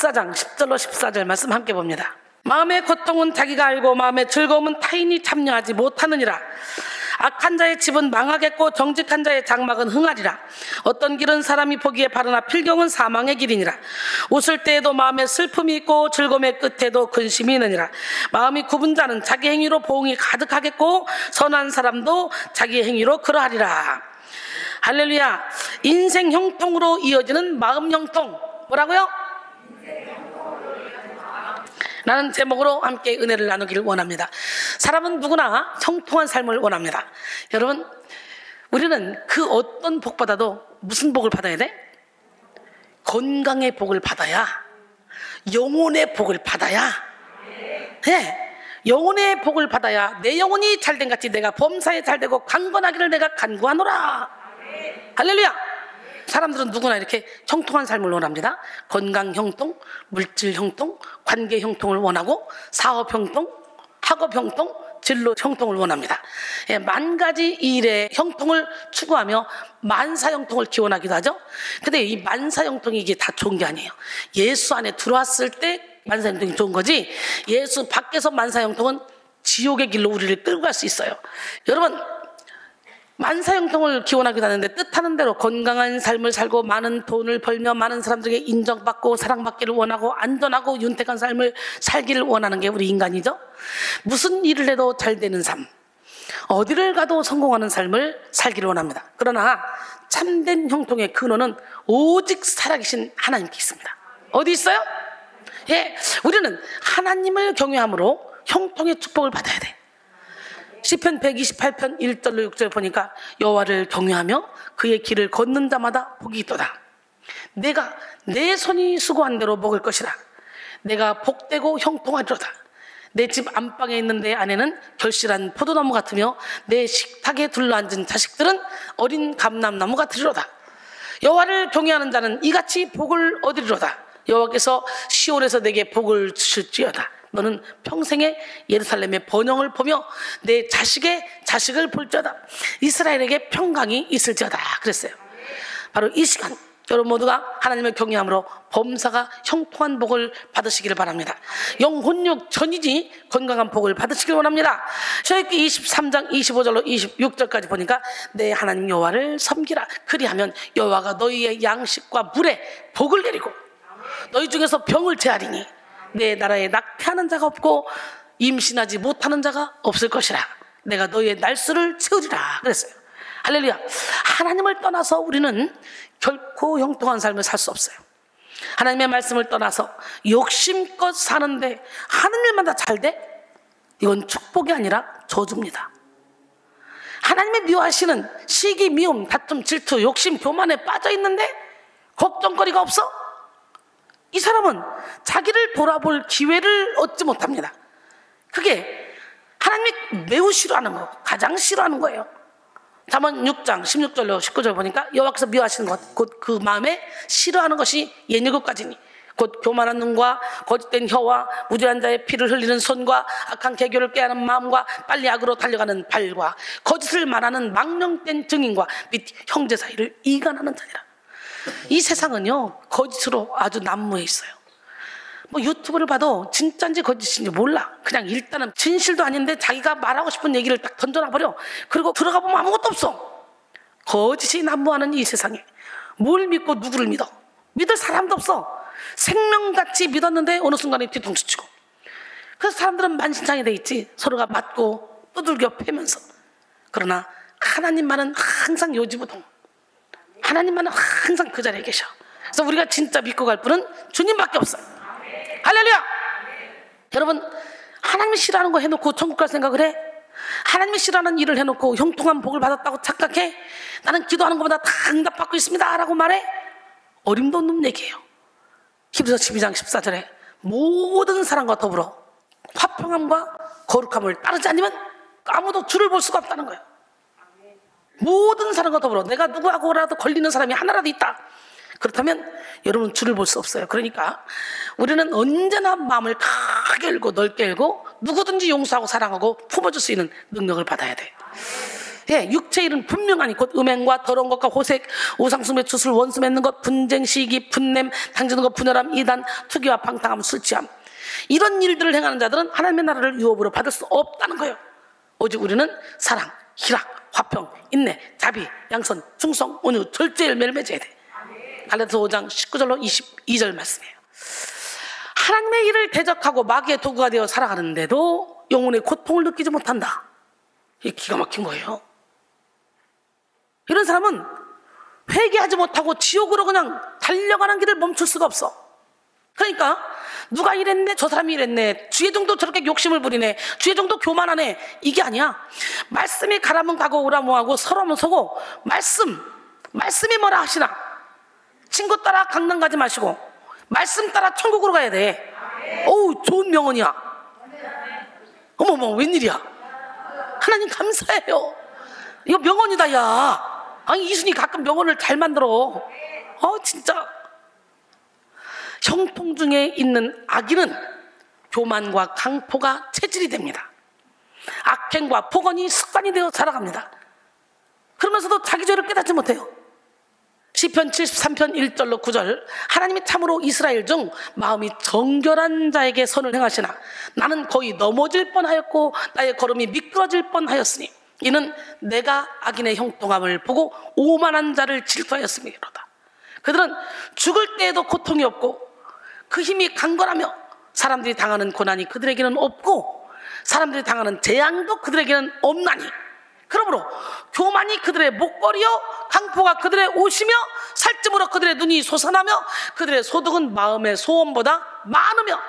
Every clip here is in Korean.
14장 10절로 14절 말씀 함께 봅니다. 마음의 고통은 자기가 알고 마음의 즐거움은 타인이 참여하지 못하느니라. 악한 자의 집은 망하겠고 정직한 자의 장막은 흥하리라. 어떤 길은 사람이 보기에 바르나 필경은 사망의 길이니라. 웃을 때에도 마음에 슬픔이 있고 즐거움의 끝에도 근심이 있느니라. 마음이 굽은 자는 자기 행위로 보응이 가득하겠고 선한 사람도 자기 행위로 그러하리라. 할렐루야. 인생 형통으로 이어지는 마음 형통. 뭐라고요? 라는 제목으로 함께 은혜를 나누기를 원합니다. 사람은 누구나 형통한 삶을 원합니다. 여러분, 우리는 그 어떤 복받아도 무슨 복을 받아야 돼? 건강의 복을 받아야, 영혼의 복을 받아야, 네, 영혼의 복을 받아야 내 영혼이 잘된 같이 내가 범사에 잘되고 강건하기를 내가 간구하노라. 할렐루야. 사람들은 누구나 이렇게 형통한 삶을 원합니다. 건강 형통, 물질 형통, 관계 형통을 원하고 사업 형통, 학업 형통, 진로 형통을 원합니다. 예, 만 가지 일의 형통을 추구하며 만사 형통을 기원하기도 하죠. 근데 이 만사 형통이 이게 다 좋은 게 아니에요. 예수 안에 들어왔을 때 만사 형통이 좋은 거지, 예수 밖에서 만사 형통은 지옥의 길로 우리를 끌고 갈 수 있어요. 여러분, 만사형통을 기원하기도 하는데 뜻하는 대로 건강한 삶을 살고 많은 돈을 벌며 많은 사람들에게 인정받고 사랑받기를 원하고 안전하고 윤택한 삶을 살기를 원하는 게 우리 인간이죠. 무슨 일을 해도 잘 되는 삶, 어디를 가도 성공하는 삶을 살기를 원합니다. 그러나 참된 형통의 근원은 오직 살아계신 하나님께 있습니다. 어디 있어요? 예, 우리는 하나님을 경외함으로 형통의 축복을 받아야 돼. 시편 128편 1절로 6절 보니까 여호와를 경외하며 그의 길을 걷는 자마다 복이 있도다. 내가 내 손이 수고한 대로 먹을 것이라. 내가 복되고 형통하리로다. 내 집 안방에 있는 내 아내는 결실한 포도나무 같으며 내 식탁에 둘러앉은 자식들은 어린 감람나무 같으리로다. 여호와를 경외하는 자는 이같이 복을 얻으리로다. 여호와께서 시온에서 내게 복을 주실지어다. 너는 평생에 예루살렘의 번영을 보며 내 자식의 자식을 볼지어다. 이스라엘에게 평강이 있을지어다. 그랬어요. 바로 이 시간 여러분 모두가 하나님을 경외함으로 범사가 형통한 복을 받으시기를 바랍니다. 영혼육 전이지 건강한 복을 받으시기를 원합니다. 출애굽기 23장 25절로 26절까지 보니까 내 하나님 여호와를 섬기라. 그리하면 여호와가 너희의 양식과 물에 복을 내리고 너희 중에서 병을 제하리니 내 나라에 낙태하는 자가 없고 임신하지 못하는 자가 없을 것이라. 내가 너희의 날수를 채우리라. 그랬어요. 할렐루야. 하나님을 떠나서 우리는 결코 형통한 삶을 살 수 없어요. 하나님의 말씀을 떠나서 욕심껏 사는데 하는 일만 다 잘 돼? 이건 축복이 아니라 저주입니다. 하나님의 미워하시는 시기, 미움, 다툼, 질투, 욕심, 교만에 빠져 있는데 걱정거리가 없어? 이 사람은 자기를 돌아볼 기회를 얻지 못합니다. 그게 하나님이 매우 싫어하는 거, 가장 싫어하는 거예요. 잠언 6장 16절로 19절 보니까 여호와께서 미워하시는 것, 곧 그 마음에 싫어하는 것이 옛일곱가지니 곧 교만한 눈과 거짓된 혀와 무죄한 자의 피를 흘리는 손과 악한 계교를 꾀하는 마음과 빨리 악으로 달려가는 발과 거짓을 말하는 망령된 증인과 및 형제 사이를 이간하는 자니라. 이 세상은요 거짓으로 아주 난무해 있어요. 뭐 유튜브를 봐도 진짜인지 거짓인지 몰라. 그냥 일단은 진실도 아닌데 자기가 말하고 싶은 얘기를 딱 던져놔버려. 그리고 들어가 보면 아무것도 없어. 거짓이 난무하는 이 세상에 뭘 믿고 누구를 믿어? 믿을 사람도 없어. 생명같이 믿었는데 어느 순간에 뒤통수치고. 그래서 사람들은 만신창이 돼 있지. 서로가 맞고 두들겨 패면서. 그러나 하나님만은 항상 요지부동. 하나님만은 항상 그 자리에 계셔. 그래서 우리가 진짜 믿고 갈 분은 주님밖에 없어요. 할렐루야. 여러분, 하나님이 싫어하는 거 해놓고 천국 갈 생각을 해? 하나님이 싫어하는 일을 해놓고 형통한 복을 받았다고 착각해? 나는 기도하는 것보다 다 응답받고 있습니다 라고 말해? 어림도 없는 얘기예요. 히브리서 12장 14절에 모든 사람과 더불어 화평함과 거룩함을 따르지 않으면 아무도 주를 볼 수가 없다는 거예요. 모든 사람과 더불어 내가 누구하고라도 걸리는 사람이 하나라도 있다. 그렇다면 여러분 주를 볼 수 없어요. 그러니까 우리는 언제나 마음을 크게 열고 넓게 열고 누구든지 용서하고 사랑하고 품어줄 수 있는 능력을 받아야 돼. 예, 육체의 일은 분명하니 곧 음행과 더러운 것과 호색, 우상숭배, 주술, 원수 맺는 것, 분쟁, 시기, 분냄, 당지는 것, 분열함, 이단, 투기와 방탕함, 술 취함. 이런 일들을 행하는 자들은 하나님의 나라를 유업으로 받을 수 없다는 거예요. 오직 우리는 사랑, 희락, 화평, 인내, 자비, 양선, 충성, 온유, 절제 열매를 맺어야 돼. 갈라디아서 5장 19절로 22절 말씀이에요. 하나님의 일을 대적하고 마귀의 도구가 되어 살아가는데도 영혼의 고통을 느끼지 못한다. 이게 기가 막힌 거예요. 이런 사람은 회개하지 못하고 지옥으로 그냥 달려가는 길을 멈출 수가 없어. 그러니까 누가 이랬네, 저 사람이 이랬네, 주의 종도 저렇게 욕심을 부리네, 주의 종도 교만하네, 이게 아니야. 말씀이 가라면 가고 오라면 하고 서라면 서고, 말씀이 뭐라 하시나, 친구 따라 강남 가지 마시고 말씀 따라 천국으로 가야 돼. 어우, 좋은 명언이야. 어머머, 웬일이야. 하나님 감사해요. 이거 명언이다. 야, 아니 이순이 가끔 명언을 잘 만들어. 진짜. 형통 중에 있는 악인은 교만과 강포가 체질이 됩니다. 악행과 폭언이 습관이 되어 살아갑니다. 그러면서도 자기 죄를 깨닫지 못해요. 시편 73편 1절로 9절, 하나님이 참으로 이스라엘 중 마음이 정결한 자에게 선을 행하시나 나는 거의 넘어질 뻔하였고 나의 걸음이 미끄러질 뻔하였으니 이는 내가 악인의 형통함을 보고 오만한 자를 질투하였음이로다. 그들은 죽을 때에도 고통이 없고 그 힘이 강건하며 사람들이 당하는 고난이 그들에게는 없고 사람들이 당하는 재앙도 그들에게는 없나니 그러므로 교만이 그들의 목걸이요 강포가 그들의 옷이며 살찜으로 그들의 눈이 솟아나며 그들의 소득은 마음의 소원보다 많으며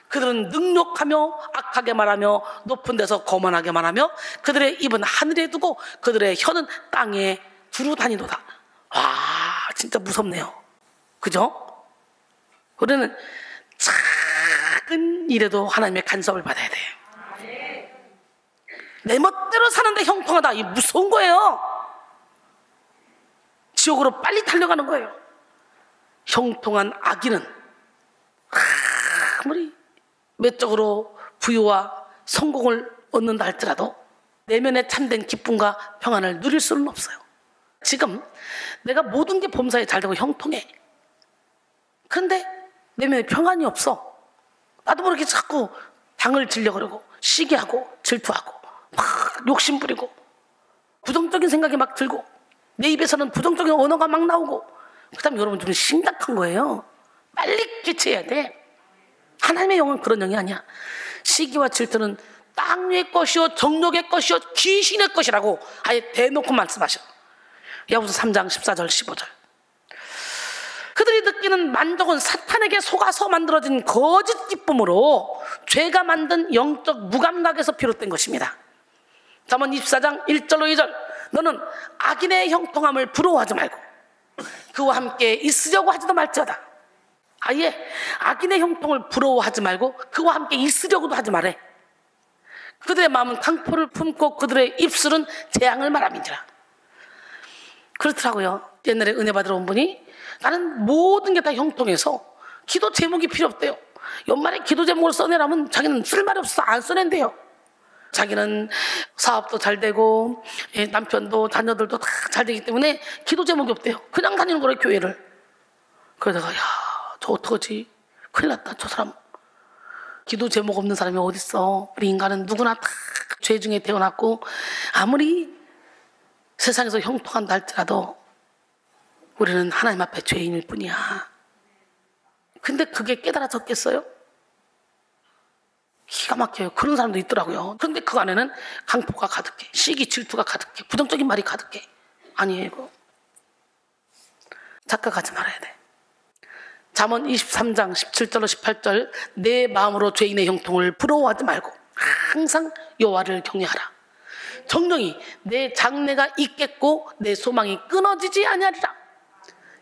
그들은 능욕하며 악하게 말하며 높은 데서 거만하게 말하며 그들의 입은 하늘에 두고 그들의 혀는 땅에 두루 다니도다. 와, 진짜 무섭네요. 그죠? 우리는 작은 일에도 하나님의 간섭을 받아야 돼요. 내 멋대로 사는데 형통하다. 이 무서운 거예요. 지옥으로 빨리 달려가는 거예요. 형통한 악인은 아무리 외적으로 부유와 성공을 얻는다 할지라도 내면에 참된 기쁨과 평안을 누릴 수는 없어요. 지금 내가 모든 게 범사에 잘 되고 형통해. 그런데 내면에 평안이 없어. 나도 모르게 자꾸 당을 질려그러고 시기하고 질투하고 막 욕심 부리고 부정적인 생각이 막 들고 내 입에서는 부정적인 언어가 막 나오고 그 다음에 여러분 좀 심각한 거예요. 빨리 개최해야 돼. 하나님의 영은 그런 영이 아니야. 시기와 질투는 땅의 것이요 정욕의 것이요 귀신의 것이라고 아예 대놓고 말씀하셔. 야고보서 3장 14절 15절. 그들이 느끼는 만족은 사탄에게 속아서 만들어진 거짓 기쁨으로 죄가 만든 영적 무감각에서 비롯된 것입니다. 잠언 24장 1절로 2절. 너는 악인의 형통함을 부러워하지 말고 그와 함께 있으려고 하지도 말지어다. 아예 악인의 형통을 부러워하지 말고 그와 함께 있으려고도 하지 말해. 그들의 마음은 강포를 품고 그들의 입술은 재앙을 말함이니라. 그렇더라고요. 옛날에 은혜 받으러 온 분이 나는 모든 게 다 형통해서 기도 제목이 필요 없대요. 연말에 기도 제목을 써내라면 자기는 쓸 말이 없어서 안 써낸대요. 자기는 사업도 잘 되고 남편도 자녀들도 다 잘 되기 때문에 기도 제목이 없대요. 그냥 다니는 거래 교회를. 그러다가 야, 저 어떡하지? 큰일 났다. 저 사람 기도 제목 없는 사람이 어딨어. 우리 인간은 누구나 다 죄 중에 태어났고 아무리 세상에서 형통한다 할지라도 우리는 하나님 앞에 죄인일 뿐이야. 근데 그게 깨달아졌겠어요? 기가 막혀요. 그런 사람도 있더라고요. 그런데 그 안에는 강포가 가득해. 시기 질투가 가득해. 부정적인 말이 가득해. 아니에요 이거. 착각하지 말아야 돼. 잠언 23장 17절로 18절. 내 마음으로 죄인의 형통을 부러워하지 말고 항상 여호와를 경외하라. 정령이 내 장래가 있겠고 내 소망이 끊어지지 아니하리라.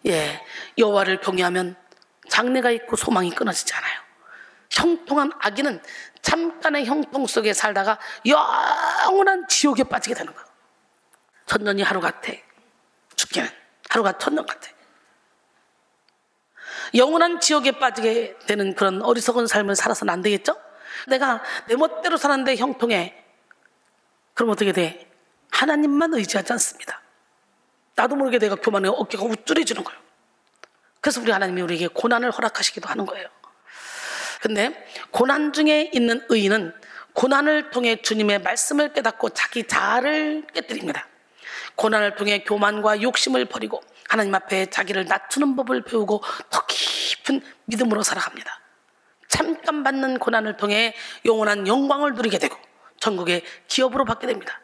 예, 여호와를 경외하면 장래가 있고 소망이 끊어지지 않아요. 형통한 악인은 잠깐의 형통 속에 살다가 영원한 지옥에 빠지게 되는 거예요. 천년이 하루 같아. 죽기는 하루가 천년 같아. 영원한 지옥에 빠지게 되는 그런 어리석은 삶을 살아서는 안 되겠죠? 내가 내 멋대로 사는데 형통해. 그럼 어떻게 돼? 하나님만 의지하지 않습니다. 나도 모르게 내가 교만해 어깨가 우쭐해지는 거예요. 그래서 우리 하나님이 우리에게 고난을 허락하시기도 하는 거예요. 근데 고난 중에 있는 의인은 고난을 통해 주님의 말씀을 깨닫고 자기 자아를 깨뜨립니다. 고난을 통해 교만과 욕심을 버리고 하나님 앞에 자기를 낮추는 법을 배우고 더 깊은 믿음으로 살아갑니다. 잠깐 받는 고난을 통해 영원한 영광을 누리게 되고 천국의 기업으로 받게 됩니다.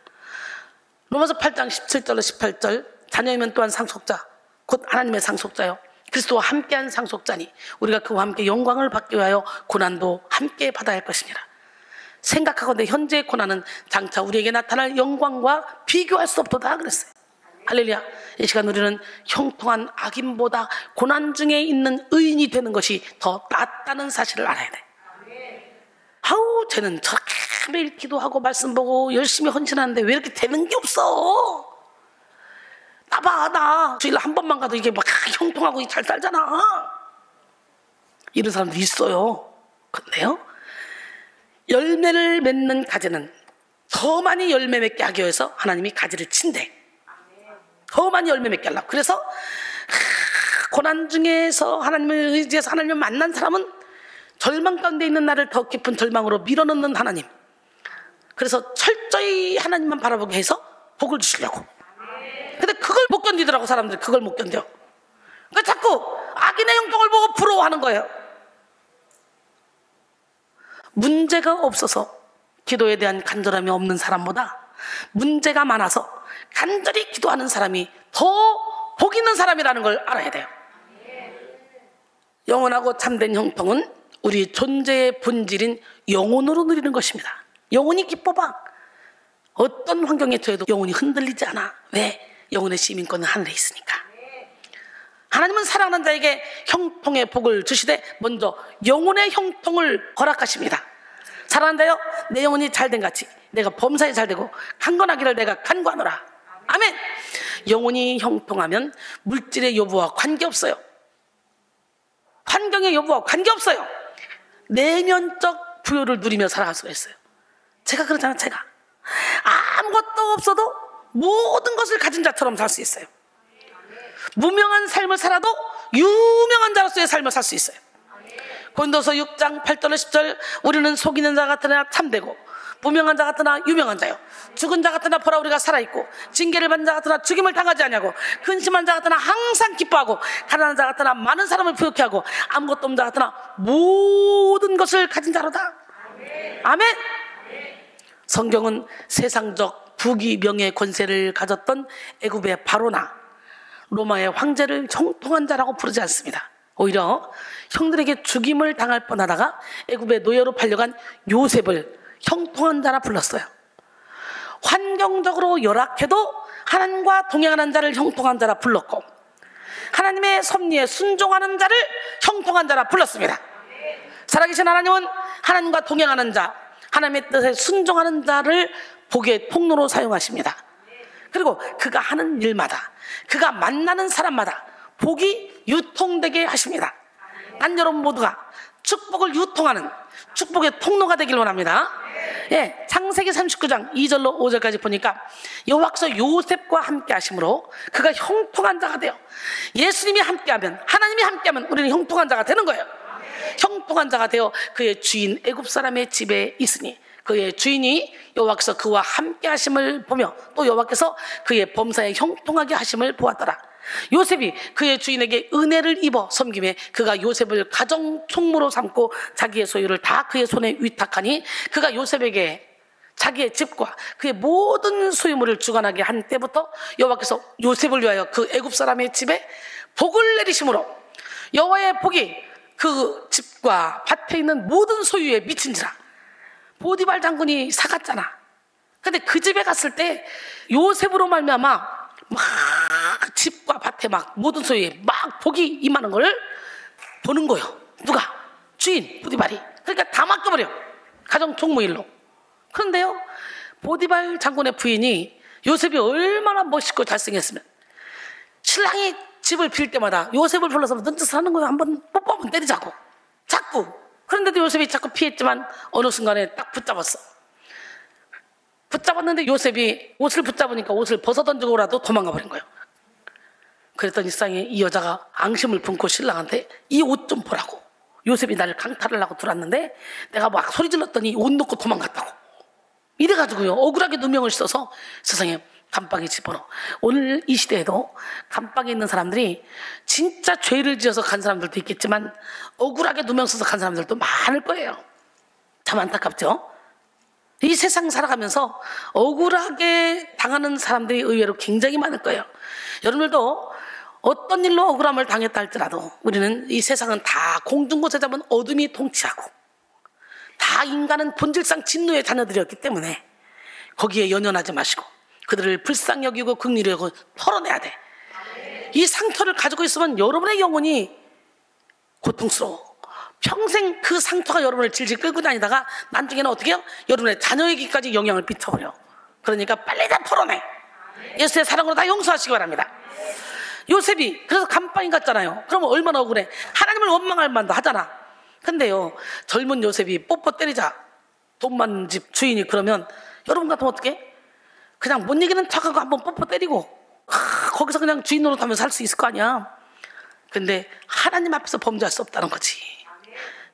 로마서 8장 17절로 18절 자녀이면 또한 상속자 곧 하나님의 상속자요 그리스도와 함께한 상속자니 우리가 그와 함께 영광을 받기 위하여 고난도 함께 받아야 할 것입니다. 생각하건대 현재의 고난은 장차 우리에게 나타날 영광과 비교할 수 없도다 그랬어요. 할렐루야. 이 시간 우리는 형통한 악인보다 고난 중에 있는 의인이 되는 것이 더 낫다는 사실을 알아야 돼. 아우 쟤는 저렇게 매일 기도하고 말씀 보고 열심히 헌신하는데 왜 이렇게 되는 게 없어. 나봐 나 주일 한 번만 가도 이게 막 형통하고 잘 살잖아. 이런 사람도 있어요. 근데요 열매를 맺는 가지는 더 많이 열매 맺게 하기 위해서 하나님이 가지를 친대. 더 많이 열매 맺게 하려고. 그래서 고난 중에서 하나님을 의지해서 하나님을 만난 사람은 절망 가운데 있는 나를 더 깊은 절망으로 밀어넣는 하나님. 그래서 철저히 하나님만 바라보게 해서 복을 주시려고. 근데 그걸 못 견디더라고. 사람들이 그걸 못 견뎌. 그러니까 자꾸 악인의 형통을 보고 부러워하는 거예요. 문제가 없어서 기도에 대한 간절함이 없는 사람보다 문제가 많아서 간절히 기도하는 사람이 더 복 있는 사람이라는 걸 알아야 돼요. 영원하고 참된 형통은 우리 존재의 본질인 영혼으로 누리는 것입니다. 영혼이 기뻐봐. 어떤 환경에 처해도 영혼이 흔들리지 않아. 왜? 영혼의 시민권은 하늘에 있으니까. 하나님은 사랑하는 자에게 형통의 복을 주시되 먼저 영혼의 형통을 허락하십니다. 사랑하는 자여 내 영혼이 잘된 같이 내가 범사에 잘되고 강건하기를 내가 간구하노라. 아멘. 영혼이 형통하면 물질의 여부와 관계없어요. 환경의 여부와 관계없어요. 내면적 부요를 누리며 살아갈 수가 있어요. 제가 그러잖아요. 제가 아무것도 없어도 모든 것을 가진 자처럼 살 수 있어요. 무명한 삶을 살아도 유명한 자로서의 삶을 살 수 있어요. 고린도서 6장 8절로 10절 우리는 속이는 자 같으나 참되고 무명한 자 같으나 유명한 자요 죽은 자 같으나 보라 우리가 살아있고 징계를 받는 자 같으나 죽임을 당하지 아니하고 근심한 자 같으나 항상 기뻐하고 가난한 자 같으나 많은 사람을 부욕해 하고 아무것도 없는 자 같으나 모든 것을 가진 자로다. 아멘. 성경은 세상적 부귀 명예 권세를 가졌던 애굽의 바로나 로마의 황제를 형통한 자라고 부르지 않습니다. 오히려 형들에게 죽임을 당할 뻔하다가 애굽의 노예로 팔려간 요셉을 형통한 자라 불렀어요. 환경적으로 열악해도 하나님과 동행하는 자를 형통한 자라 불렀고 하나님의 섭리에 순종하는 자를 형통한 자라 불렀습니다. 살아계신 하나님은 하나님과 동행하는 자, 하나님의 뜻에 순종하는 자를 복의 통로로 사용하십니다. 그리고 그가 하는 일마다 그가 만나는 사람마다 복이 유통되게 하십니다. 난 여러분 모두가 축복을 유통하는 축복의 통로가 되길 원합니다. 예, 창세기 39장 2절로 5절까지 보니까 여호와께서 요셉과 함께 하심으로 그가 형통한 자가 돼요. 예수님이 함께하면 하나님이 함께하면 우리는 형통한 자가 되는 거예요. 형통한 자가 되어 그의 주인 애굽 사람의 집에 있으니 그의 주인이 여호와께서 그와 함께 하심을 보며 또 여호와께서 그의 범사에 형통하게 하심을 보았더라. 요셉이 그의 주인에게 은혜를 입어 섬김에 그가 요셉을 가정 총무로 삼고 자기의 소유를 다 그의 손에 위탁하니 그가 요셉에게 자기의 집과 그의 모든 소유물을 주관하게 한 때부터 여호와께서 요셉을 위하여 그 애굽 사람의 집에 복을 내리심으로 여호와의 복이 그 집과 밭에 있는 모든 소유에 미친지라. 보디발 장군이 사갔잖아. 근데 그 집에 갔을 때 요셉으로 말미암아 막 집과 밭에 막 모든 소유에 막 복이 임하는 걸 보는 거예요. 누가? 주인 보디발이. 그러니까 다 맡겨버려. 가정 총무일로. 그런데요 보디발 장군의 부인이 요셉이 얼마나 멋있고 잘생겼으면 신랑이 집을 빌 때마다 요셉을 불러서 눈짓을 하는 거예요. 한번 뽀뽀하면 때리자고 자꾸. 그런데도 요셉이 자꾸 피했지만 어느 순간에 딱 붙잡았어. 붙잡았는데 요셉이 옷을 붙잡으니까 옷을 벗어던지고라도 도망가 버린 거예요. 그랬더니 세상에 이 여자가 앙심을 품고 신랑한테 이 옷 좀 보라고. 요셉이 나를 강탈을 하고 들어왔는데 내가 막 소리 질렀더니 옷 놓고 도망갔다고. 이래가지고요, 억울하게 누명을 써서 세상에 감방에 집어넣어. 오늘 이 시대에도 감방에 있는 사람들이 진짜 죄를 지어서 간 사람들도 있겠지만 억울하게 누명 써서 간 사람들도 많을 거예요. 참 안타깝죠? 이 세상 살아가면서 억울하게 당하는 사람들이 의외로 굉장히 많을 거예요. 여러분들도 어떤 일로 억울함을 당했다 할지라도 우리는 이 세상은 다 공중곳에 잡은 어둠이 통치하고 다 인간은 본질상 진노의 자녀들이었기 때문에 거기에 연연하지 마시고 그들을 불쌍히 여기고 긍휼히 여기고 털어내야 돼. 이 상처를 가지고 있으면 여러분의 영혼이 고통스러워. 평생 그 상처가 여러분을 질질 끌고 다니다가 나중에는 어떻게 해요? 여러분의 자녀에게까지 영향을 미쳐버려. 그러니까 빨리 다 털어내. 예수의 사랑으로 다 용서하시기 바랍니다. 요셉이 그래서 감방에 갔잖아요. 그러면 얼마나 억울해. 하나님을 원망할 만도 하잖아. 근데요, 젊은 요셉이 뽀뽀 때리자 돈 많은 집 주인이 그러면 여러분 같으면 어떻게? 그냥 못 이기는 척하고 한번 뽀뽀 때리고 거기서 그냥 주인 노릇하면서 살 수 있을 거 아니야. 근데 하나님 앞에서 범죄할 수 없다는 거지.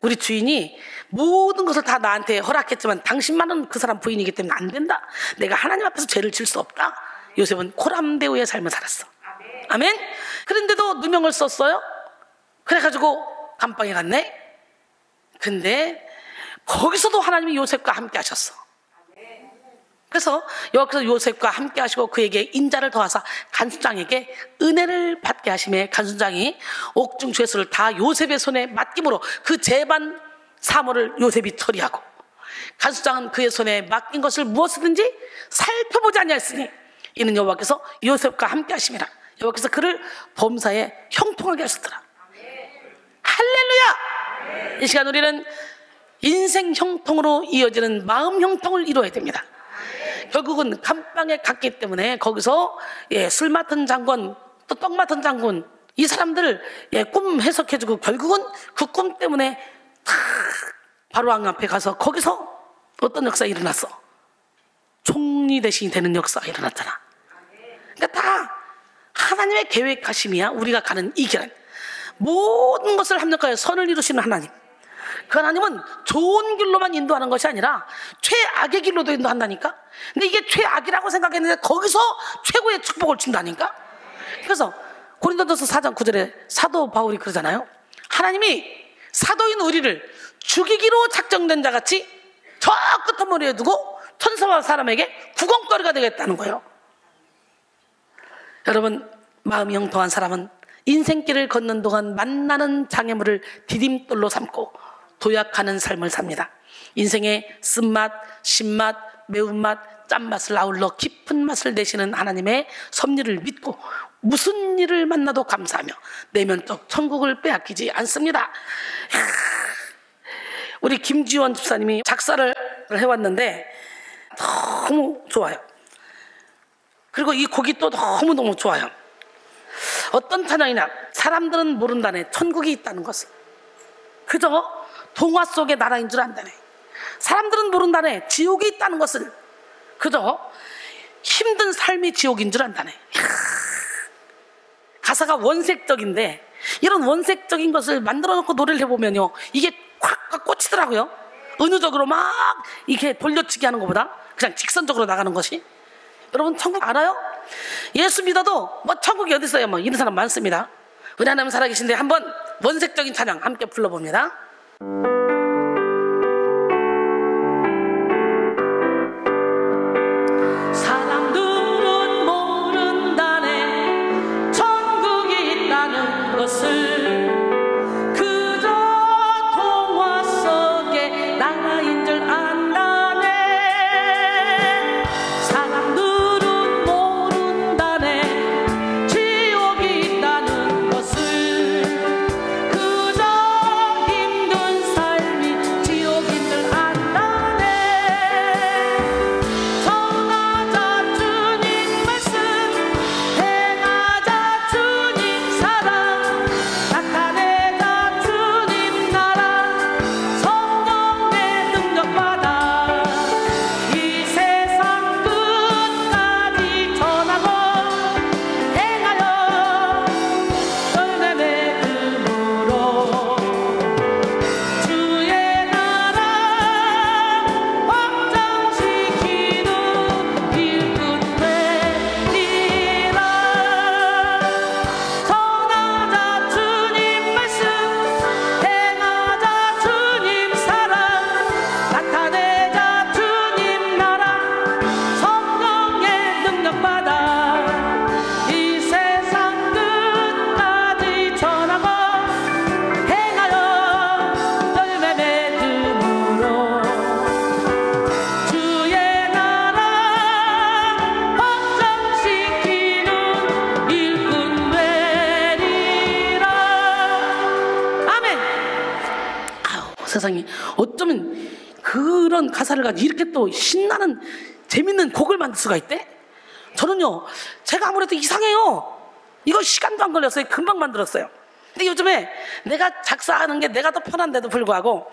우리 주인이 모든 것을 다 나한테 허락했지만 당신만은 그 사람 부인이기 때문에 안 된다. 내가 하나님 앞에서 죄를 질 수 없다. 요셉은 코람데오의 삶을 살았어. 아멘. 그런데도 누명을 썼어요. 그래가지고 감방에 갔네. 근데 거기서도 하나님이 요셉과 함께 하셨어. 그래서 여기서 요셉과 함께 하시고 그에게 인자를 더하사 간수장에게 은혜를 받게 하심에 간수장이 옥중 죄수를 다 요셉의 손에 맡김으로 그 재반 사모를 요셉이 처리하고 간수장은 그의 손에 맡긴 것을 무엇이든지 살펴보지 아니하였으니 이는 여호와께서 요셉과 함께 하심이라. 여호와께서 그를 범사에 형통하게 하셨더라. 할렐루야. 이 시간 우리는 인생 형통으로 이어지는 마음 형통을 이루어야 됩니다. 결국은 감방에 갔기 때문에 거기서 술 맡은 장군 또 떡 맡은 장군 이 사람들 꿈 해석해주고 결국은 그 꿈 때문에 바로왕 앞에 가서 거기서 어떤 역사가 일어났어? 총리 대신이 되는 역사가 일어났잖아. 그러니까 다 하나님의 계획하심이야. 우리가 가는 이 길은 모든 것을 합력하여 선을 이루시는 하나님. 그 하나님은 좋은 길로만 인도하는 것이 아니라 최악의 길로도 인도한다니까. 근데 이게 최악이라고 생각했는데 거기서 최고의 축복을 준다니까. 그래서 고린도전서 4장 9절에 사도 바울이 그러잖아요. 하나님이 사도인 우리를 죽이기로 작정된 자같이 저 끝머리에 두고 천사와 사람에게 구경거리가 되겠다는 거예요. 여러분, 마음이 형통한 사람은 인생길을 걷는 동안 만나는 장애물을 디딤돌로 삼고 도약하는 삶을 삽니다. 인생의 쓴맛, 신맛, 매운맛, 짠맛을 아울러 깊은 맛을 내시는 하나님의 섭리를 믿고 무슨 일을 만나도 감사하며 내면적 천국을 빼앗기지 않습니다. 우리 김지원 집사님이 작사를 해왔는데 너무 좋아요. 그리고 이 곡이 또 너무너무 좋아요. 어떤 찬양이냐? 사람들은 모른다네. 천국이 있다는 것을. 그저 동화 속의 나라인 줄 안다네. 사람들은 모른다네. 지옥이 있다는 것을. 그저 힘든 삶이 지옥인 줄 안다네. 가사가 원색적인데 이런 원색적인 것을 만들어 놓고 노래를 해보면요, 이게 콱 꽂히더라고요. 은유적으로 막 이렇게 돌려치기 하는 것보다 그냥 직선적으로 나가는 것이. 여러분, 천국 알아요? 예수 믿어도 뭐 천국이 어디 있어요? 뭐 이런 사람 많습니다. 우리 하나님 살아계신데 한번 원색적인 찬양 함께 불러봅니다. 사람들은 모른다네. 천국이 있다는 것을. 그저 동화 속의 나라인 줄 안다네. 사람들은 모른다네. 지옥이 있다는 것을. 그저 힘든 삶 세상에 어쩌면 그런 가사를 가지고 이렇게 또 신나는 재밌는 곡을 만들 수가 있대? 저는요, 제가 아무래도 이상해요. 이거 시간도 안 걸렸어요. 금방 만들었어요. 근데 요즘에 내가 작사하는 게 내가 더 편한데도 불구하고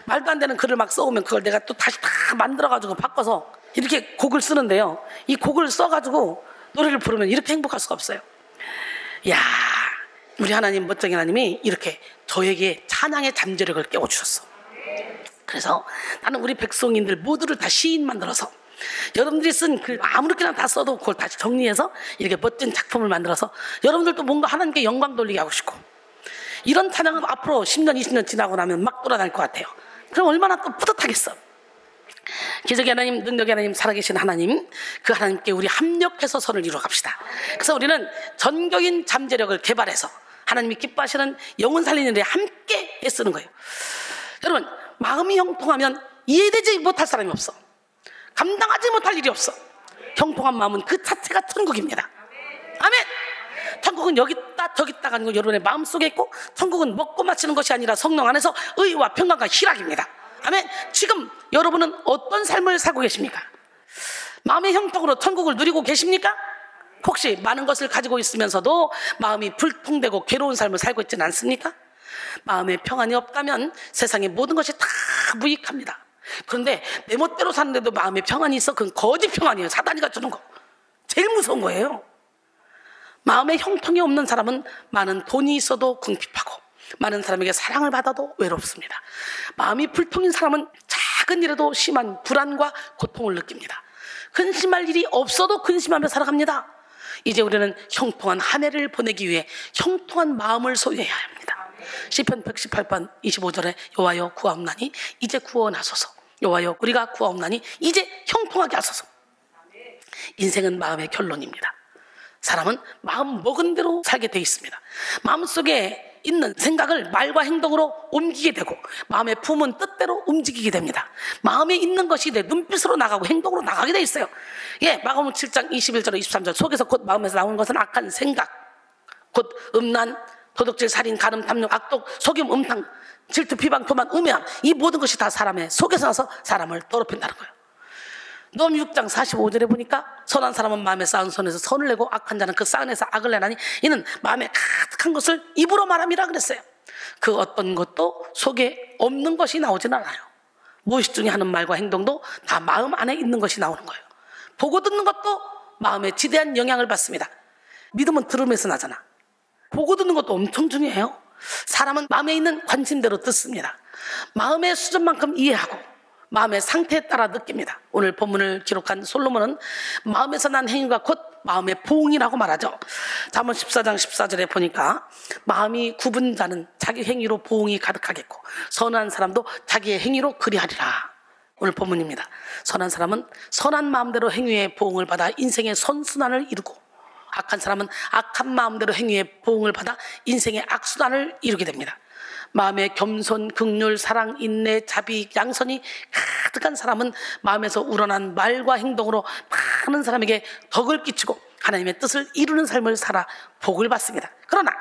말도 안 되는 글을 막 써오면 그걸 내가 또 다시 다 만들어가지고 바꿔서 이렇게 곡을 쓰는데요, 이 곡을 써가지고 노래를 부르면 이렇게 행복할 수가 없어요. 이야, 우리 하나님, 멋쟁이 하나님이 이렇게 저에게 찬양의 잠재력을 깨워주셨어. 그래서 나는 우리 백성인들 모두를 다 시인 만들어서 여러분들이 쓴 글 아무렇게나 다 써도 그걸 다시 정리해서 이렇게 멋진 작품을 만들어서 여러분들도 뭔가 하나님께 영광 돌리게 하고 싶고, 이런 찬양은 앞으로 10년 20년 지나고 나면 막 돌아다닐 것 같아요. 그럼 얼마나 또 뿌듯하겠어. 기적의 하나님, 능력의 하나님, 살아계신 하나님, 그 하나님께 우리 합력해서 선을 이루어 갑시다. 그래서 우리는 전교인 잠재력을 개발해서 하나님이 기뻐하시는 영혼 살리는 일에 함께 애쓰는 거예요. 여러분, 마음이 형통하면 이해되지 못할 사람이 없어. 감당하지 못할 일이 없어. 형통한 마음은 그 자체가 천국입니다. 아멘. 천국은 여기 있다 저기 있다가 아니고 여러분의 마음속에 있고, 천국은 먹고 마시는 것이 아니라 성령 안에서 의와 평강과 희락입니다. 아멘. 지금 여러분은 어떤 삶을 살고 계십니까? 마음의 형통으로 천국을 누리고 계십니까? 혹시 많은 것을 가지고 있으면서도 마음이 불통되고 괴로운 삶을 살고 있지는 않습니까? 마음에 평안이 없다면 세상의 모든 것이 다 무익합니다. 그런데 내 멋대로 사는데도 마음에 평안이 있어? 그건 거짓 평안이에요. 사단이가 주는 거. 제일 무서운 거예요. 마음에 형통이 없는 사람은 많은 돈이 있어도 궁핍하고 많은 사람에게 사랑을 받아도 외롭습니다. 마음이 불통인 사람은 작은 일에도 심한 불안과 고통을 느낍니다. 근심할 일이 없어도 근심하며 살아갑니다. 이제 우리는 형통한 한 해를 보내기 위해 형통한 마음을 소유해야 합니다. 시편 118편 25절에 여호와여 구하옵나니 이제 구원하소서. 여호와여 우리가 구하옵나니 이제 형통하게 하소서. 인생은 마음의 결론입니다. 사람은 마음 먹은 대로 살게 돼 있습니다. 마음속에 있는 생각을 말과 행동으로 옮기게 되고, 마음의 품은 뜻대로 움직이게 됩니다. 마음에 있는 것이 내 눈빛으로 나가고 행동으로 나가게 돼 있어요. 예, 마가복음 7장 21절 23절 속에서 곧 마음에서 나오는 것은 악한 생각, 곧 음란, 도둑질, 살인, 간음, 탐욕, 악독, 속임, 음탕, 질투, 비방, 교만, 음해함, 이 모든 것이 다 사람의 속에서 나서 사람을 더럽힌다는 거예요. 너음 6장 45절에 보니까 선한 사람은 마음에 쌓은 손에서 선을 내고 악한 자는 그 쌓은 에서 악을 내나니 이는 마음에 가득한 것을 입으로 말함이라 그랬어요. 그 어떤 것도 속에 없는 것이 나오진 않아요. 무의식 중에 하는 말과 행동도 다 마음 안에 있는 것이 나오는 거예요. 보고 듣는 것도 마음에 지대한 영향을 받습니다. 믿음은 들으면서 나잖아. 보고 듣는 것도 엄청 중요해요. 사람은 마음에 있는 관심대로 듣습니다. 마음의 수준만큼 이해하고 마음의 상태에 따라 느낍니다. 오늘 본문을 기록한 솔로몬은 마음에서 난 행위가 곧 마음의 보응이라고 말하죠. 잠언 14장 14절에 보니까 마음이 굽은 자는 자기 행위로 보응이 가득하겠고 선한 사람도 자기의 행위로 그리하리라. 오늘 본문입니다. 선한 사람은 선한 마음대로 행위의 보응을 받아 인생의 선순환을 이루고, 악한 사람은 악한 마음대로 행위의 보응을 받아 인생의 악순환을 이루게 됩니다. 마음에 겸손, 긍휼, 사랑, 인내, 자비, 양선이 가득한 사람은 마음에서 우러난 말과 행동으로 많은 사람에게 덕을 끼치고 하나님의 뜻을 이루는 삶을 살아 복을 받습니다. 그러나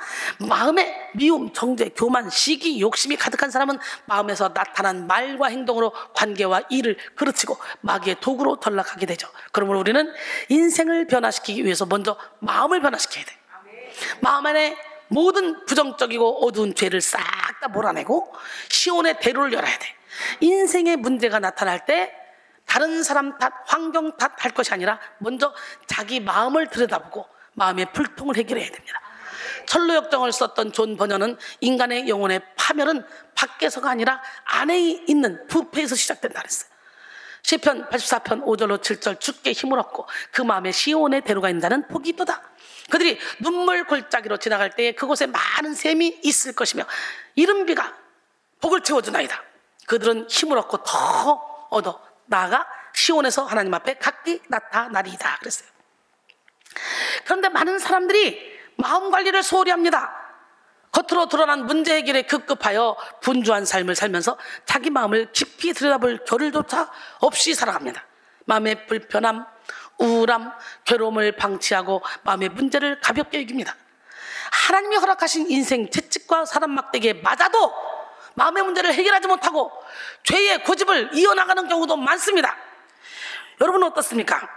마음에 미움, 정죄, 교만, 시기, 욕심이 가득한 사람은 마음에서 나타난 말과 행동으로 관계와 일을 그르치고 마귀의 도구로 전락하게 되죠. 그러므로 우리는 인생을 변화시키기 위해서 먼저 마음을 변화시켜야 돼. 마음 안에 모든 부정적이고 어두운 죄를 싹 다 몰아내고 시온의 대로를 열어야 돼. 인생의 문제가 나타날 때 다른 사람 탓, 환경 탓 할 것이 아니라 먼저 자기 마음을 들여다보고 마음의 불통을 해결해야 됩니다. 철로역정을 썼던 존 버녀는 인간의 영혼의 파멸은 밖에서가 아니라 안에 있는 부패에서 시작된다 그랬어요. 시편 84편 5절로 7절 주께 힘을 얻고 그 마음에 시온의 대로가 있는 자는 복이 있도다. 그들이 눈물 골짜기로 지나갈 때에 그곳에 많은 샘이 있을 것이며 이른 비가 복을 채워주나이다. 그들은 힘을 얻고 더 얻어 나아가 시온에서 하나님 앞에 각기 나타나리이다 그랬어요. 그런데 많은 사람들이 마음 관리를 소홀히 합니다. 겉으로 드러난 문제 해결에 급급하여 분주한 삶을 살면서 자기 마음을 깊이 들여다볼 겨를조차 없이 살아갑니다. 마음의 불편함, 우울함, 괴로움을 방치하고 마음의 문제를 가볍게 여깁니다. 하나님이 허락하신 인생 채찍과 사람 막대기에 맞아도 마음의 문제를 해결하지 못하고 죄의 고집을 이어나가는 경우도 많습니다. 여러분은 어떻습니까?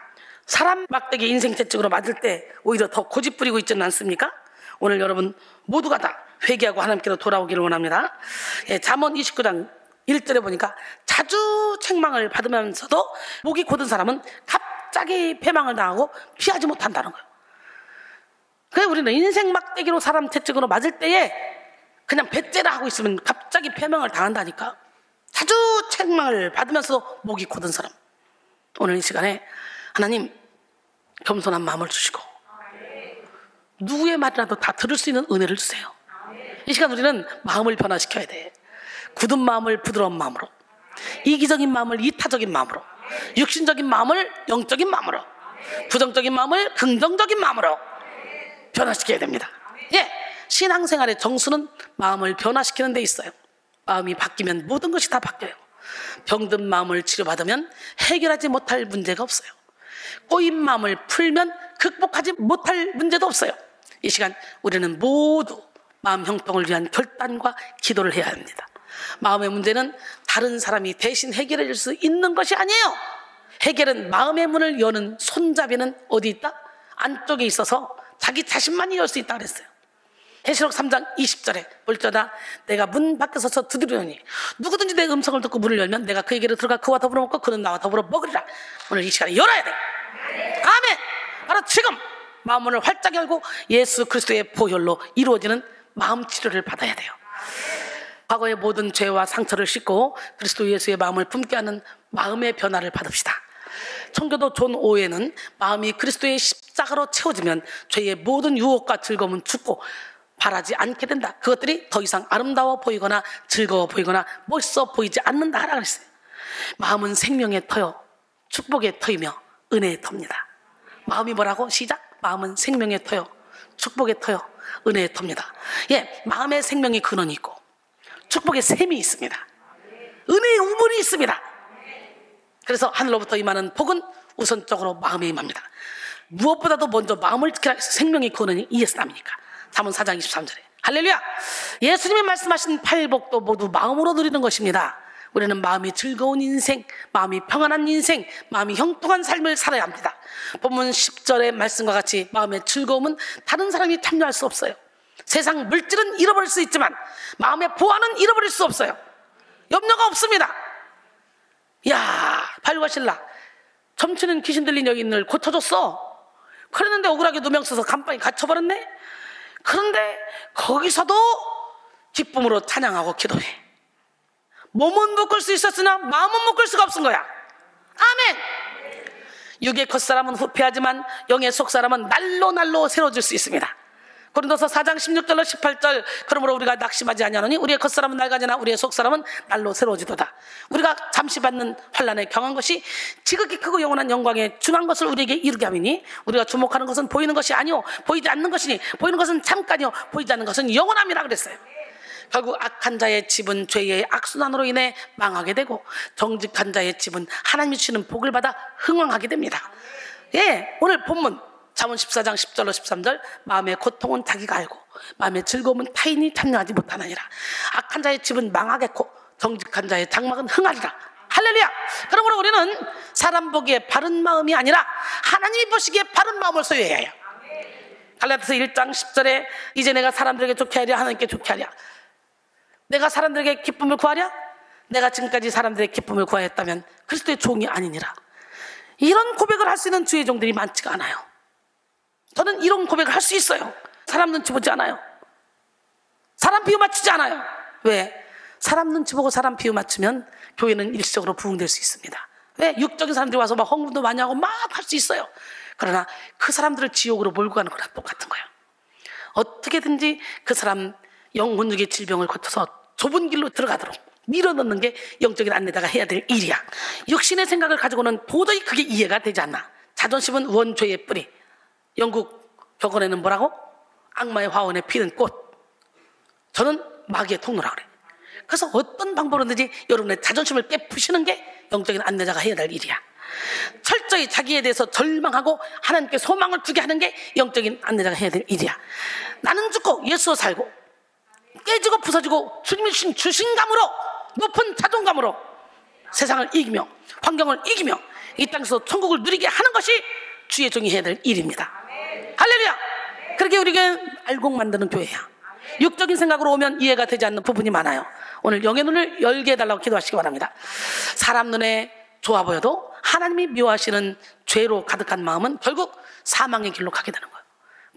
사람 막대기 인생 채찍으로 맞을 때 오히려 더 고집 부리고 있지는 않습니까? 오늘 여러분 모두가 다 회개하고 하나님께로 돌아오기를 원합니다. 잠언 29장 1절에 보니까 자주 책망을 받으면서도 목이 곧은 사람은 갑자기 패망을 당하고 피하지 못한다는 거예요. 그래서 우리는 인생 막대기로 사람 채찍으로 맞을 때에 그냥 배째라 하고 있으면 갑자기 패망을 당한다니까. 자주 책망을 받으면서도 목이 곧은 사람. 오늘 이 시간에 하나님 겸손한 마음을 주시고 누구의 말이라도 다 들을 수 있는 은혜를 주세요. 이 시간 우리는 마음을 변화시켜야 돼. 굳은 마음을 부드러운 마음으로, 이기적인 마음을 이타적인 마음으로, 육신적인 마음을 영적인 마음으로, 부정적인 마음을 긍정적인 마음으로 변화시켜야 됩니다. 신앙생활의 정수는 마음을 변화시키는 데 있어요. 마음이 바뀌면 모든 것이 다 바뀌어요. 병든 마음을 치료받으면 해결하지 못할 문제가 없어요. 꼬인 마음을 풀면 극복하지 못할 문제도 없어요. 이 시간 우리는 모두 마음 형통을 위한 결단과 기도를 해야 합니다. 마음의 문제는 다른 사람이 대신 해결해 줄 수 있는 것이 아니에요. 해결은 마음의 문을 여는 손잡이는 어디 있다? 안쪽에 있어서 자기 자신만이 열 수 있다 그랬어요. 계시록 3장 20절에 볼지어다 내가 문 밖에 서서 두드리노니 누구든지 내 음성을 듣고 문을 열면 내가 그에게로 들어가 그와 더불어 먹고 그는 나와 더불어 먹으리라. 오늘 이 시간에 열어야 돼. 아멘. 바로 지금 마음문을 활짝 열고 예수 그리스도의 보혈로 이루어지는 마음 치료를 받아야 돼요. 과거의 모든 죄와 상처를 씻고 그리스도 예수의 마음을 품게 하는 마음의 변화를 받읍시다. 청교도 존 오웨는 마음이 그리스도의 십자가로 채워지면 죄의 모든 유혹과 즐거움은 죽고 바라지 않게 된다. 그것들이 더 이상 아름다워 보이거나 즐거워 보이거나 멋있어 보이지 않는다 하라 그랬어요. 마음은 생명의 터요 축복의 터이며 은혜의 터입니다. 마음이 뭐라고? 시작. 마음은 생명의 터요 축복의 터요 은혜의 터입니다. 마음의 생명의 근원이 있고 축복의 샘이 있습니다. 은혜의 우물이 있습니다. 그래서 하늘로부터 임하는 복은 우선적으로 마음에 임합니다. 무엇보다도 먼저 마음을 지키라. 생명의 근원이 이에서 남으니까. 잠언 4장 23절에 할렐루야. 예수님이 말씀하신 팔복도 모두 마음으로 누리는 것입니다. 우리는 마음이 즐거운 인생, 마음이 평안한 인생, 마음이 형통한 삶을 살아야 합니다. 본문 10절의 말씀과 같이 마음의 즐거움은 다른 사람이 참여할 수 없어요. 세상 물질은 잃어버릴 수 있지만 마음의 보안은 잃어버릴 수 없어요. 염려가 없습니다. 발과 신라 점치는 귀신 들린 여인을 고쳐줬어. 그랬는데 억울하게 누명 써서 감방에 갇혀버렸네. 그런데 거기서도 기쁨으로 찬양하고 기도해. 몸은 묶을 수 있었으나 마음은 묶을 수가 없은 거야. 아멘. 육의 겉사람은 후패하지만 영의 속사람은 날로 새로워질 수 있습니다. 고린도서 4장 16절로 18절 그러므로 우리가 낙심하지 아니하노니 우리의 겉사람은 낡아지나 우리의 속사람은 날로 새로워지도다. 우리가 잠시 받는 환난에 경한 것이 지극히 크고 영원한 영광에 준한 것을 우리에게 이루게 하미니 우리가 주목하는 것은 보이는 것이 아니요 보이지 않는 것이니 보이는 것은 잠깐이요 보이지 않는 것은 영원함이라 그랬어요. 결국 악한 자의 집은 죄의 악순환으로 인해 망하게 되고 정직한 자의 집은 하나님이 주시는 복을 받아 흥왕하게 됩니다. 오늘 본문 잠언 14장 10절로 13절 마음의 고통은 자기가 알고 마음의 즐거움은 타인이 참여하지 못하느니라. 악한 자의 집은 망하겠고 정직한 자의 장막은 흥하리라. 할렐루야. 그러므로 우리는 사람 보기에 바른 마음이 아니라 하나님이 보시기에 바른 마음을 소유해야 해요. 갈라디아서 1장 10절에 이제 내가 사람들에게 좋게 하랴 하나님께 좋게 하랴. 내가 사람들에게 기쁨을 구하랴? 내가 지금까지 사람들의 기쁨을 구하였다면 그리스도의 종이 아니니라. 이런 고백을 할 수 있는 주의 종들이 많지가 않아요. 저는 이런 고백을 할 수 있어요. 사람 눈치 보지 않아요. 사람 비유 맞추지 않아요. 왜? 사람 눈치 보고 사람 비유 맞추면 교회는 일시적으로 부흥될 수 있습니다. 왜? 육적인 사람들이 와서 막 헌금도 많이 하고 막 할 수 있어요. 그러나 그 사람들을 지옥으로 몰고 가는 거랑 똑같은 거예요. 어떻게든지 그 사람 영혼육의 질병을 거쳐서 좁은 길로 들어가도록 밀어넣는 게 영적인 안내자가 해야 될 일이야. 육신의 생각을 가지고는 도저히 그게 이해가 되지 않나. 자존심은 원죄의 뿌리. 영국 격언에는 뭐라고? 악마의 화원에 피는 꽃. 저는 마귀의 통로라 그래. 그래서 어떤 방법으로든지 여러분의 자존심을 깨부시는 게 영적인 안내자가 해야 될 일이야. 철저히 자기에 대해서 절망하고 하나님께 소망을 두게 하는 게 영적인 안내자가 해야 될 일이야. 나는 죽고 예수로 살고 깨지고 부서지고 주님이 주신 주신감으로, 높은 자존감으로 세상을 이기며 환경을 이기며 이 땅에서 천국을 누리게 하는 것이 주의 종이 해야 될 일입니다. 할렐루야. 그렇게 우리에게 알곡 만드는 교회야. 육적인 생각으로 오면 이해가 되지 않는 부분이 많아요. 오늘 영의 눈을 열게 해달라고 기도하시기 바랍니다. 사람 눈에 좋아 보여도 하나님이 미워하시는 죄로 가득한 마음은 결국 사망의 길로 가게 되는 거예요.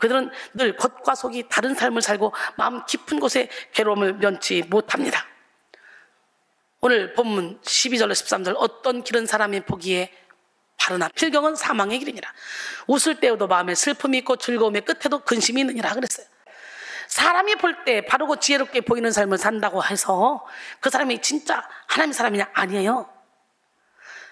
그들은 늘 겉과 속이 다른 삶을 살고 마음 깊은 곳에 괴로움을 면치 못합니다. 오늘 본문 12절로 13절, 어떤 길은 사람이 보기에 바르나 필경은 사망의 길이니라. 웃을 때에도 마음에 슬픔이 있고 즐거움의 끝에도 근심이 있느니라 그랬어요. 사람이 볼 때 바르고 지혜롭게 보이는 삶을 산다고 해서 그 사람이 진짜 하나님의 사람이냐? 아니에요.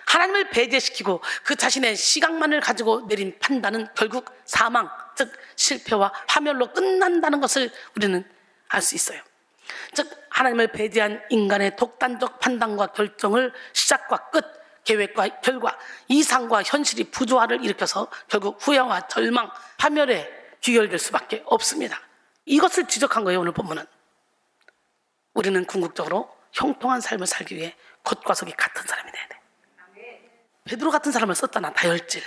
하나님을 배제시키고 그 자신의 시각만을 가지고 내린 판단은 결국 사망, 즉 실패와 파멸로 끝난다는 것을 우리는 알 수 있어요. 즉 하나님을 배제한 인간의 독단적 판단과 결정을 시작과 끝, 계획과 결과, 이상과 현실이 부조화를 일으켜서 결국 후회와 절망, 파멸에 귀결될 수밖에 없습니다. 이것을 지적한 거예요. 오늘 본문은. 우리는 궁극적으로 형통한 삶을 살기 위해 겉과 속이 같은 사람이 돼야 돼. 베드로 같은 사람을 썼잖아. 다혈질,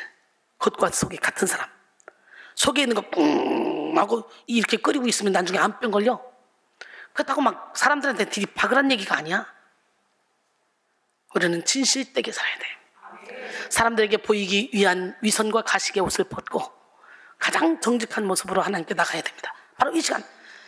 겉과 속이 같은 사람. 속에 있는 거 뿡 하고 이렇게 끓이고 있으면 나중에 암병 걸려. 그렇다고 막 사람들한테 박으란 얘기가 아니야. 우리는 진실되게 살아야 돼. 사람들에게 보이기 위한 위선과 가식의 옷을 벗고 가장 정직한 모습으로 하나님께 나가야 됩니다. 바로 이 시간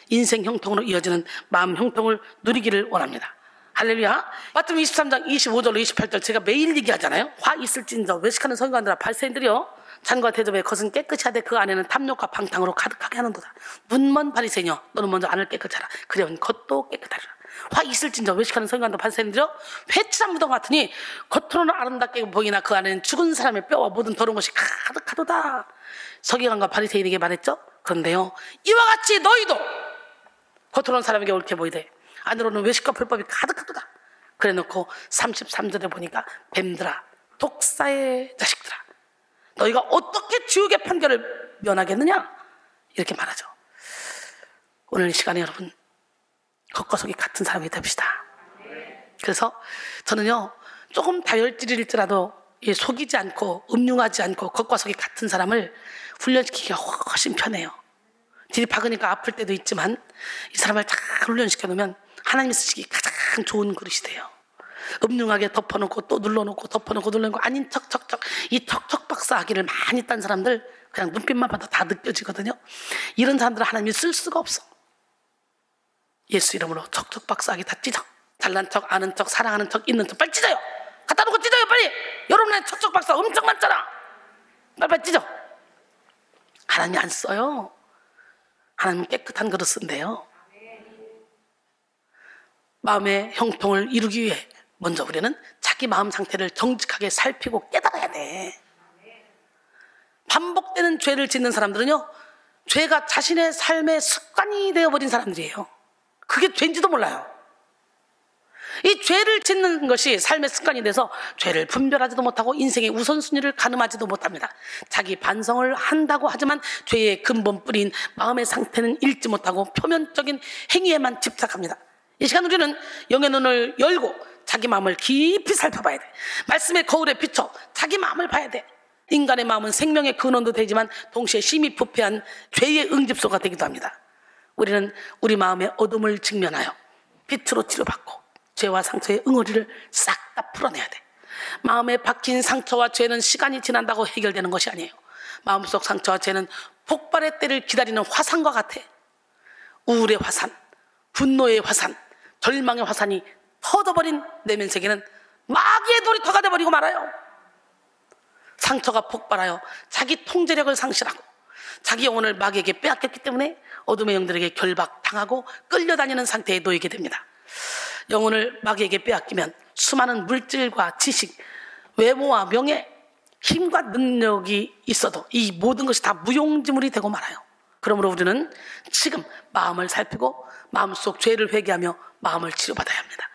인생 형통으로 이어지는 마음 형통을 누리기를 원합니다. 할렐루야. 마태복음 23장 25절로 28절 제가 매일 얘기하잖아요. 화 있을진저 외식하는 서기관들아 바리새인들이여, 잔과 대접의 것은 깨끗이 하되 그 안에는 탐욕과 방탕으로 가득하게 하는도다. 눈먼 바리새인여, 너는 먼저 안을 깨끗이 하라. 그리하면 겉도 깨끗하리라. 화 있을진저 외식하는 서기관들 바리새인들이여, 회칠한 무덤 같으니 겉으로는 아름답게 보이나 그 안에는 죽은 사람의 뼈와 모든 더러운 것이 가득하도다. 서기관과 바리새인에게 말했죠. 그런데요, 이와 같이 너희도 겉으로는 사람에게 옳게 보이되 안으로는 외식과 불법이 가득하도다. 그래 놓고 33절에 보니까 뱀들아, 독사의 자식들아, 너희가 어떻게 지옥의 판결을 면하겠느냐, 이렇게 말하죠. 오늘 이 시간에 여러분 겉과 속이 같은 사람이 됩시다. 그래서 저는요, 조금 다혈질일지라도 속이지 않고 음흉하지 않고 겉과 속이 같은 사람을 훈련시키기가 훨씬 편해요. 딜이 박으니까 아플 때도 있지만 이 사람을 잘 훈련시켜 놓으면 하나님이 쓰시기 가장 좋은 그릇이 돼요. 음흉하게 덮어놓고 또 눌러놓고 덮어놓고 눌러놓고 아닌 척척척, 이 척척 박사하기를 많이 딴 사람들 그냥 눈빛만 봐도 다 느껴지거든요. 이런 사람들은 하나님이 쓸 수가 없어. 예수 이름으로 척척 박사하기 다 찢어. 잘난 척, 아는 척, 사랑하는 척, 있는 척 빨리 찢어요. 갖다 놓고 찢어요 빨리. 여러분의 척척 박사 엄청 많잖아. 빨리 찢어. 하나님이 안 써요. 하나님은 깨끗한 그릇 쓴대요. 마음의 형통을 이루기 위해 먼저 우리는 자기 마음 상태를 정직하게 살피고 깨달아야 돼. 반복되는 죄를 짓는 사람들은요, 죄가 자신의 삶의 습관이 되어버린 사람들이에요. 그게 죄인지도 몰라요. 이 죄를 짓는 것이 삶의 습관이 돼서 죄를 분별하지도 못하고 인생의 우선순위를 가늠하지도 못합니다. 자기 반성을 한다고 하지만 죄의 근본 뿌리인 마음의 상태는 읽지 못하고 표면적인 행위에만 집착합니다. 이 시간 우리는 영의 눈을 열고 자기 마음을 깊이 살펴봐야 돼. 말씀의 거울에 비춰 자기 마음을 봐야 돼. 인간의 마음은 생명의 근원도 되지만 동시에 심히 부패한 죄의 응집소가 되기도 합니다. 우리는 우리 마음의 어둠을 직면하여 빛으로 치료받고 죄와 상처의 응어리를 싹 다 풀어내야 돼. 마음에 박힌 상처와 죄는 시간이 지난다고 해결되는 것이 아니에요. 마음속 상처와 죄는 폭발의 때를 기다리는 화산과 같아. 우울의 화산, 분노의 화산, 절망의 화산이 터져버린 내면 세계는 마귀의 놀이터가 돼버리고 말아요. 상처가 폭발하여 자기 통제력을 상실하고 자기 영혼을 마귀에게 빼앗겼기 때문에 어둠의 영들에게 결박당하고 끌려다니는 상태에 놓이게 됩니다. 영혼을 마귀에게 빼앗기면 수많은 물질과 지식, 외모와 명예, 힘과 능력이 있어도 이 모든 것이 다 무용지물이 되고 말아요. 그러므로 우리는 지금 마음을 살피고 마음속 죄를 회개하며 마음을 치료받아야 합니다.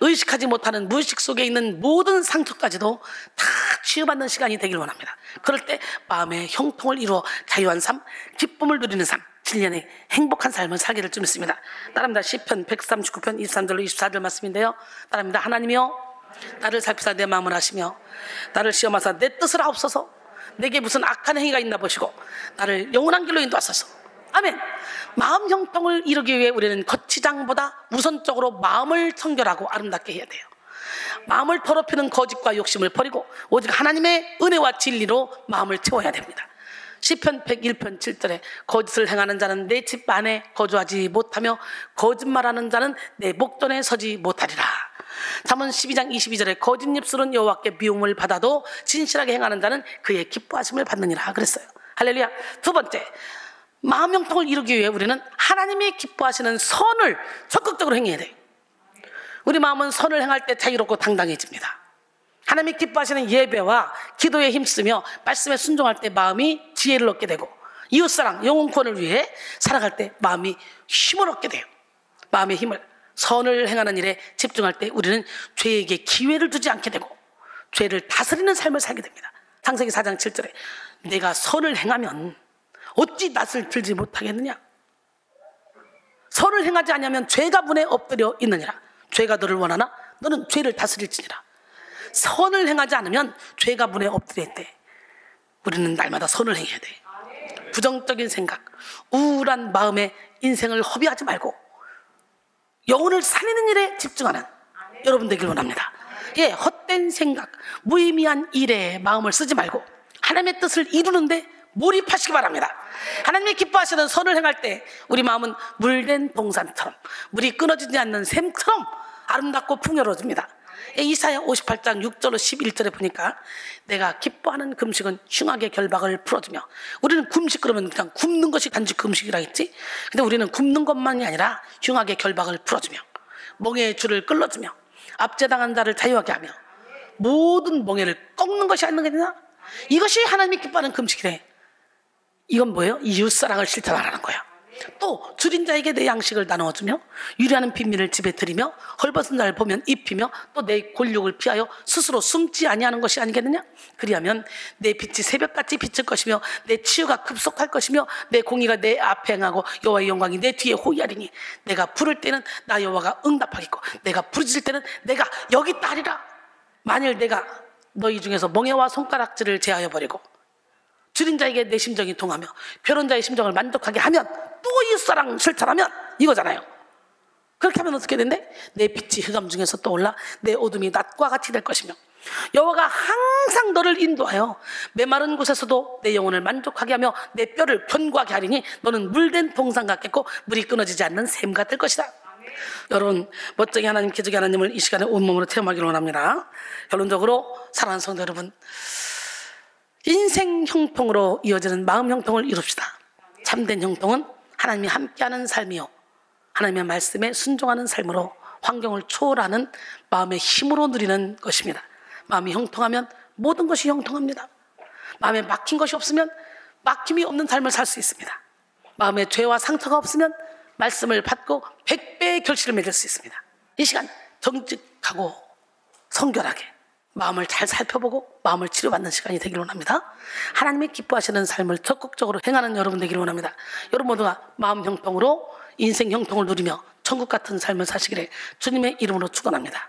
의식하지 못하는 무의식 속에 있는 모든 상처까지도 다 치유받는 시간이 되길 원합니다. 그럴 때 마음의 형통을 이루어 자유한 삶, 기쁨을 누리는 삶, 7년의 행복한 삶을 살게 될 줄 믿습니다. 따라합니다. 시편 139편 23절로 24절 말씀인데요. 따라합니다. 하나님이여 나를 살피사 내 마음을 아시며 나를 시험하사 내 뜻을 아옵소서. 내게 무슨 악한 행위가 있나 보시고 나를 영원한 길로 인도하소서. 아멘. 마음 형통을 이루기 위해 우리는 거치장보다 우선적으로 마음을 청결하고 아름답게 해야 돼요. 마음을 더럽히는 거짓과 욕심을 버리고 오직 하나님의 은혜와 진리로 마음을 채워야 됩니다. 시편 101편 7절에 거짓을 행하는 자는 내 집 안에 거주하지 못하며 거짓말하는 자는 내 목전에 서지 못하리라. 잠언 12장 22절에 거짓 입술은 여호와께 미움을 받아도 진실하게 행하는 자는 그의 기뻐하심을 받느니라 그랬어요. 할렐루야. 두 번째, 마음 형통을 이루기 위해 우리는 하나님이 기뻐하시는 선을 적극적으로 행해야 돼요. 우리 마음은 선을 행할 때 자유롭고 당당해집니다. 하나님이 기뻐하시는 예배와 기도에 힘쓰며 말씀에 순종할 때 마음이 지혜를 얻게 되고 이웃사랑, 영혼 구원을 위해 살아갈 때 마음이 힘을 얻게 돼요. 마음의 힘을, 선을 행하는 일에 집중할 때 우리는 죄에게 기회를 두지 않게 되고 죄를 다스리는 삶을 살게 됩니다. 창세기 4장 7절에 내가 선을 행하면 어찌 낯을 들지 못하겠느냐. 선을 행하지 않으면 죄가 문에 엎드려 있느니라. 죄가 너를 원하나 너는 죄를 다스릴지니라. 선을 행하지 않으면 죄가 문에 엎드려 있대. 우리는 날마다 선을 행해야 돼. 부정적인 생각, 우울한 마음에 인생을 허비하지 말고 영혼을 살리는 일에 집중하는 여러분 되길 원합니다. 예, 헛된 생각, 무의미한 일에 마음을 쓰지 말고 하나님의 뜻을 이루는데 몰입하시기 바랍니다. 하나님이 기뻐하시는 선을 행할 때 우리 마음은 물된 동산처럼, 물이 끊어지지 않는 샘처럼 아름답고 풍요로워집니다. 이사야 58장 6절로 11절에 보니까 내가 기뻐하는 금식은 흉악의 결박을 풀어주며, 우리는 금식 그러면 그냥 굶는 것이 단지 금식이라 했지, 근데 우리는 굶는 것만이 아니라 흉악의 결박을 풀어주며 멍에의 줄을 끌어주며 압제당한 자를 자유하게 하며 모든 멍에를 꺾는 것이 아니겠느냐. 이것이 하나님이 기뻐하는 금식이래. 이건 뭐예요? 이웃사랑을 실천하라는 거예요. 또 줄인 자에게 내 양식을 나누어주며 유리하는 빈민을 집에 들이며 헐벗은 자를 보면 입히며 또 내 곤욕을 피하여 스스로 숨지 아니하는 것이 아니겠느냐. 그리하면 내 빛이 새벽같이 비칠 것이며 내 치유가 급속할 것이며 내 공의가 내 앞에 행하고 여호와의 영광이 내 뒤에 호위하리니 내가 부를 때는 나 여호와가 응답하겠고 내가 부르짖을 때는 내가 여기 있다 하리라. 만일 내가 너희 중에서 멍에와 손가락질을 제하여 버리고 줄인 자에게 내 심정이 통하며 변론 자의 심정을 만족하게 하면 또 이웃사랑 실천하면 이거잖아요. 그렇게 하면 어떻게 된대? 내 빛이 흑암 중에서 떠올라 내 어둠이 낮과 같이 될 것이며 여호와가 항상 너를 인도하여 메마른 곳에서도 내 영혼을 만족하게 하며 내 뼈를 견고하게 하리니 너는 물된 동산 같겠고 물이 끊어지지 않는 샘 같을 것이다. 여러분, 멋쟁이 하나님, 기적의 하나님을 이 시간에 온몸으로 체험하기를 원합니다. 결론적으로 사랑하는 성도 여러분, 인생 형통으로 이어지는 마음 형통을 이룹시다. 참된 형통은 하나님이 함께하는 삶이요, 하나님의 말씀에 순종하는 삶으로 환경을 초월하는 마음의 힘으로 누리는 것입니다. 마음이 형통하면 모든 것이 형통합니다. 마음에 막힌 것이 없으면 막힘이 없는 삶을 살 수 있습니다. 마음에 죄와 상처가 없으면 말씀을 받고 100배의 결실을 맺을 수 있습니다. 이 시간 정직하고 성결하게 마음을 잘 살펴보고 마음을 치료받는 시간이 되기를 원합니다. 하나님이 기뻐하시는 삶을 적극적으로 행하는 여러분 되기를 원합니다. 여러분 모두가 마음 형통으로 인생 형통을 누리며 천국 같은 삶을 사시기를 주님의 이름으로 축원합니다.